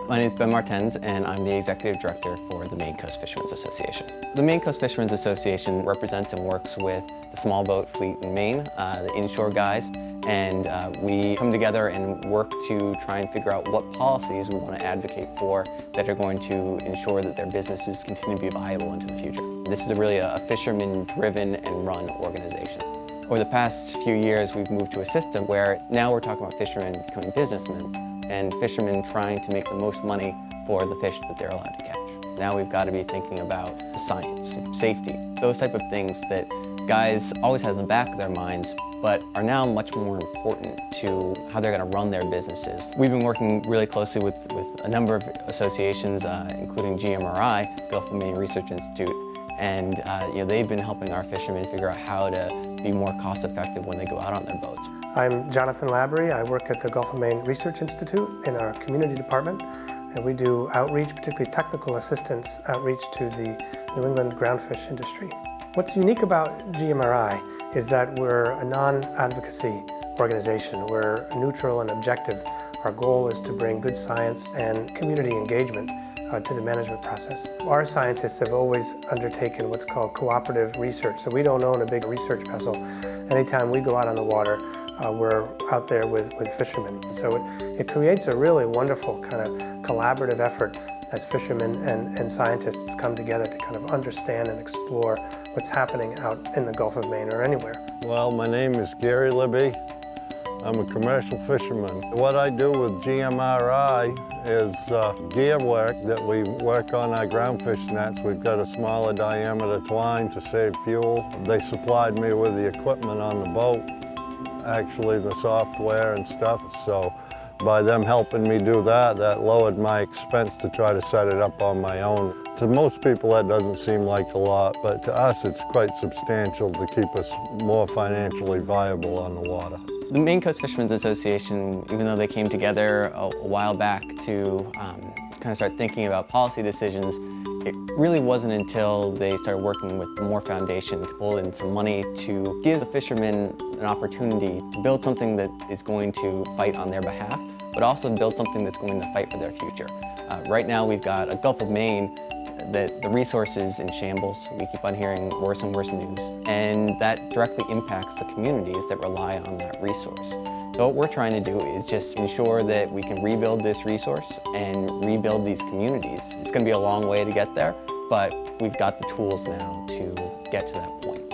My name is Ben Martens, and I'm the Executive Director for the Maine Coast Fishermen's Association. The Maine Coast Fishermen's Association represents and works with the small boat fleet in Maine, the inshore guys, and we come together and work to try and figure out what policies we want to advocate for that are going to ensure that their businesses continue to be viable into the future. This is really a fisherman-driven and run organization. Over the past few years, we've moved to a system where now we're talking about fishermen becoming businessmen and fishermen trying to make the most money for the fish that they're allowed to catch. Now we've got to be thinking about science, safety, those type of things that guys always had in the back of their minds, but are now much more important to how they're going to run their businesses. We've been working really closely with a number of associations, including GMRI, Gulf of Maine Research Institute, and they've been helping our fishermen figure out how to be more cost-effective when they go out on their boats. I'm Jonathan Labrie. I work at the Gulf of Maine Research Institute in our community department, and we do outreach, particularly technical assistance outreach to the New England groundfish industry. What's unique about GMRI is that we're a non-advocacy organization. We're neutral and objective. Our goal is to bring good science and community engagement to the management process. Our scientists have always undertaken what's called cooperative research, so we don't own a big research vessel. Anytime we go out on the water, we're out there with fishermen. So it creates a really wonderful kind of collaborative effort as fishermen and scientists come together to kind of understand and explore what's happening out in the Gulf of Maine or anywhere. Well, my name is Gary Libby. I'm a commercial fisherman. What I do with GMRI is gear work that we work on our groundfish nets. We've got a smaller diameter twine to save fuel. They supplied me with the equipment on the boat, actually the software and stuff. So by them helping me do that, that lowered my expense to try to set it up on my own. To most people that doesn't seem like a lot, but to us it's quite substantial to keep us more financially viable on the water. The Maine Coast Fishermen's Association, even though they came together a while back to kind of start thinking about policy decisions, it really wasn't until they started working with the Moore Foundation to pull in some money to give the fishermen an opportunity to build something that is going to fight on their behalf, but also build something that's going to fight for their future. Right now we've got a Gulf of Maine that the resources in shambles. We keep on hearing worse and worse news, and that directly impacts the communities that rely on that resource. So what we're trying to do is just ensure that we can rebuild this resource and rebuild these communities. It's going to be a long way to get there, but we've got the tools now to get to that point.